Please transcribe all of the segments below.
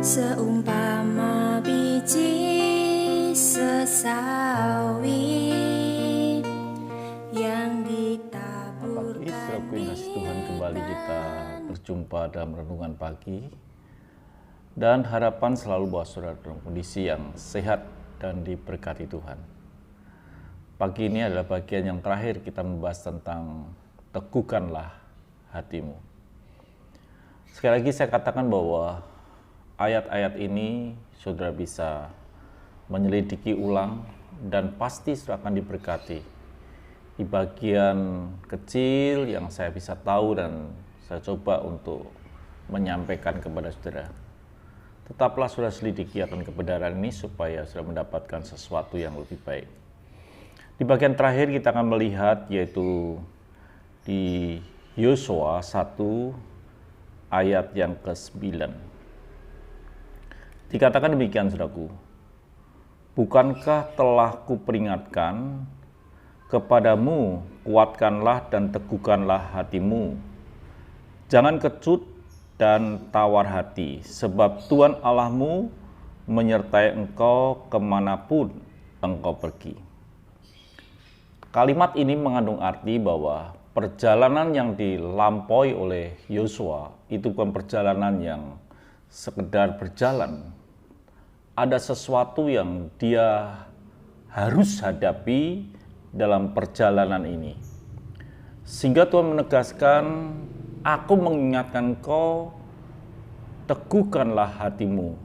Seumpama biji sesawi yang ditaburkan. Saudaraku yang kasih Tuhan, kembali kita berjumpa dalam renungan pagi, dan harapan selalu bahwa saudara dalam kondisi yang sehat dan diberkati Tuhan. Pagi ini adalah bagian yang terakhir kita membahas tentang teguhkanlah hatimu. Sekali lagi saya katakan bahwa ayat-ayat ini saudara bisa menyelidiki ulang dan pasti saudara akan diberkati. Di bagian kecil yang saya bisa tahu dan saya coba untuk menyampaikan kepada saudara. Tetaplah saudara selidiki akan kebenaran ini supaya saudara mendapatkan sesuatu yang lebih baik. Di bagian terakhir kita akan melihat yaitu di Yosua 1 ayat yang ke-9. Dikatakan demikian, saudaraku, bukankah telah kuperingatkan kepadamu, kuatkanlah dan teguhkanlah hatimu. Jangan kecut dan tawar hati, sebab Tuhan Allahmu menyertai engkau kemanapun engkau pergi. Kalimat ini mengandung arti bahwa perjalanan yang dilampaui oleh Yosua itu bukan perjalanan yang sekedar berjalan. Ada sesuatu yang dia harus hadapi dalam perjalanan ini. Sehingga Tuhan menegaskan, aku mengingatkan kau, teguhkanlah hatimu.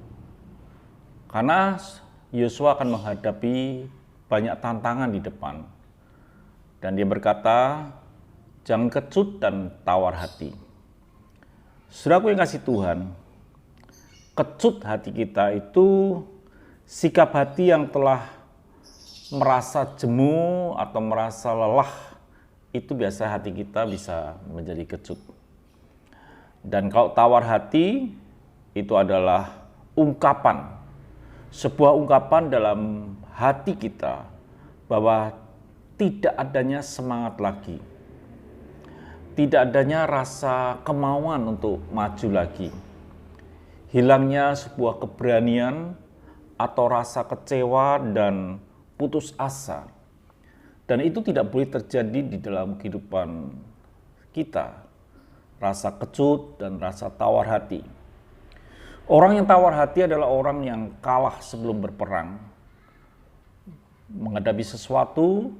Karena Yosua akan menghadapi banyak tantangan di depan. Dan dia berkata, jangan kecut dan tawar hati. Saudaraku yang kasih Tuhan, kecut hati kita itu sikap hati yang telah merasa jemu atau merasa lelah. Itu biasa hati kita bisa menjadi kecut. Dan kalau tawar hati itu adalah ungkapan, sebuah ungkapan dalam hati kita bahwa tidak adanya semangat lagi, tidak adanya rasa kemauan untuk maju lagi. Hilangnya sebuah keberanian atau rasa kecewa dan putus asa. Dan itu tidak boleh terjadi di dalam kehidupan kita. Rasa kecut dan rasa tawar hati. Orang yang tawar hati adalah orang yang kalah sebelum berperang. Menghadapi sesuatu,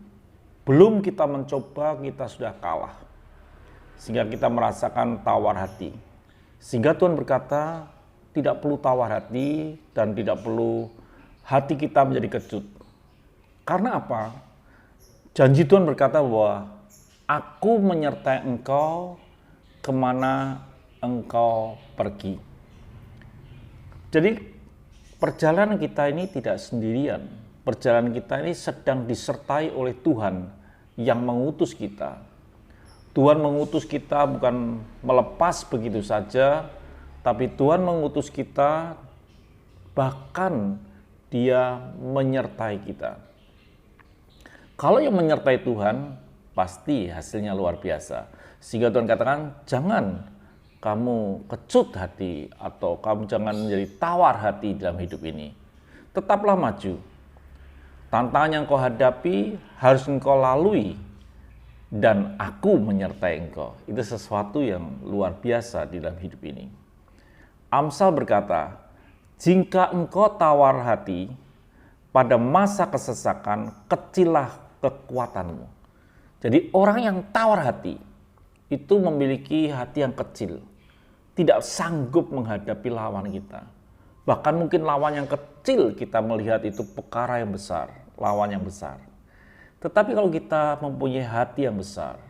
belum kita mencoba, kita sudah kalah. Sehingga kita merasakan tawar hati. Sehingga Tuhan berkata, tidak perlu tawar hati dan tidak perlu hati kita menjadi kecut. Karena apa? Janji Tuhan berkata bahwa aku menyertai engkau kemana engkau pergi. Jadi perjalanan kita ini tidak sendirian. Perjalanan kita ini sedang disertai oleh Tuhan yang mengutus kita. Tuhan mengutus kita bukan melepas begitu saja, tapi Tuhan mengutus kita, bahkan Dia menyertai kita. Kalau yang menyertai Tuhan, pasti hasilnya luar biasa. Sehingga Tuhan katakan, jangan kamu kecut hati, atau kamu jangan menjadi tawar hati dalam hidup ini. Tetaplah maju. Tantangan yang kau hadapi harus engkau lalui, dan aku menyertai engkau. Itu sesuatu yang luar biasa di dalam hidup ini. Amsal berkata, jika engkau tawar hati, pada masa kesesakan kecillah kekuatanmu. Jadi orang yang tawar hati, itu memiliki hati yang kecil. Tidak sanggup menghadapi lawan kita. Bahkan mungkin lawan yang kecil kita melihat itu perkara yang besar, lawan yang besar. Tetapi kalau kita mempunyai hati yang besar,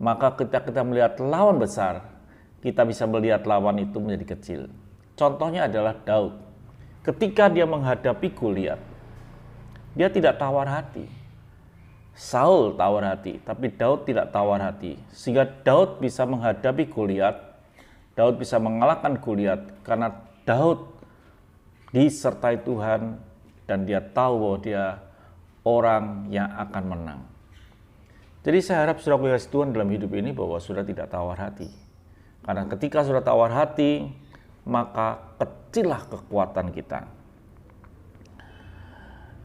maka ketika kita melihat lawan besar, kita bisa melihat lawan itu menjadi kecil. Contohnya adalah Daud. Ketika dia menghadapi Goliat, dia tidak tawar hati. Saul tawar hati, tapi Daud tidak tawar hati. Sehingga Daud bisa menghadapi Goliat, Daud bisa mengalahkan Goliat karena Daud disertai Tuhan dan dia tahu bahwa dia orang yang akan menang. Jadi saya harap saudara kasih Tuhan dalam hidup ini bahwa saudara tidak tawar hati. Karena ketika saudara tawar hati, maka kecillah kekuatan kita.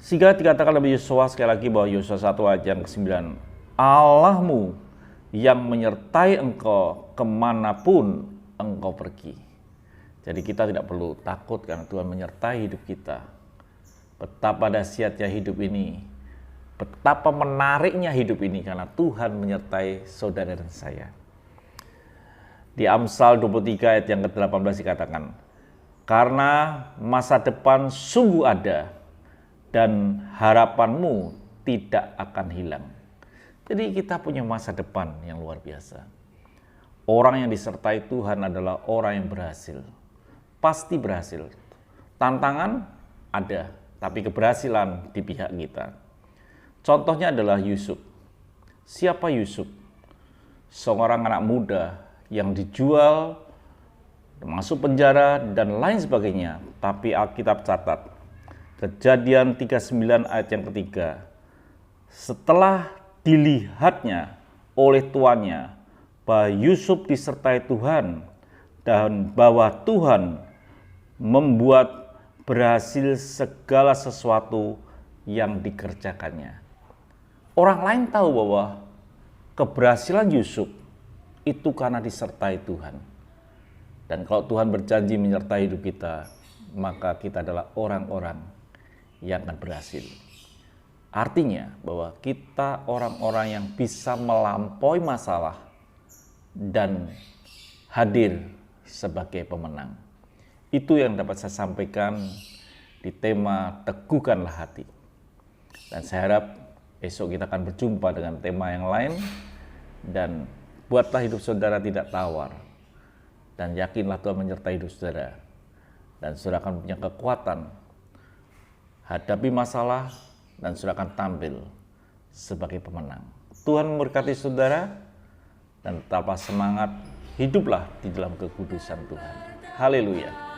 Sehingga dikatakan Nabi Yosua sekali lagi bahwa Yosua 1 ayat yang ke-9, Allahmu yang menyertai engkau kemanapun engkau pergi. Jadi kita tidak perlu takut karena Tuhan menyertai hidup kita. Betapa dahsyatnya hidup ini, betapa menariknya hidup ini karena Tuhan menyertai saudara dan saya. Di Amsal 23 ayat yang ke-18 dikatakan, karena masa depan sungguh ada dan harapanmu tidak akan hilang. Jadi kita punya masa depan yang luar biasa. Orang yang disertai Tuhan adalah orang yang berhasil. Pasti berhasil. Tantangan ada, tapi keberhasilan di pihak kita. Contohnya adalah Yusuf. Siapa Yusuf? Seorang anak muda yang dijual, masuk penjara, dan lain sebagainya. Tapi Alkitab catat, Kejadian 39 ayat yang ketiga, setelah dilihatnya oleh tuannya bahwa Yusuf disertai Tuhan dan bahwa Tuhan membuat berhasil segala sesuatu yang dikerjakannya. Orang lain tahu bahwa keberhasilan Yusuf itu karena disertai Tuhan. Dan kalau Tuhan berjanji menyertai hidup kita, maka kita adalah orang-orang yang akan berhasil. Artinya bahwa kita orang-orang yang bisa melampaui masalah dan hadir sebagai pemenang. Itu yang dapat saya sampaikan di tema Teguhkanlah Hati. Dan saya harap esok kita akan berjumpa dengan tema yang lain. Dan buatlah hidup saudara tidak tawar. Dan yakinlah Tuhan menyertai hidup saudara. Dan saudara akan punya kekuatan hadapi masalah dan saudara akan tampil sebagai pemenang. Tuhan memberkati saudara dan tetaplah semangat, hiduplah di dalam kekudusan Tuhan. Haleluya.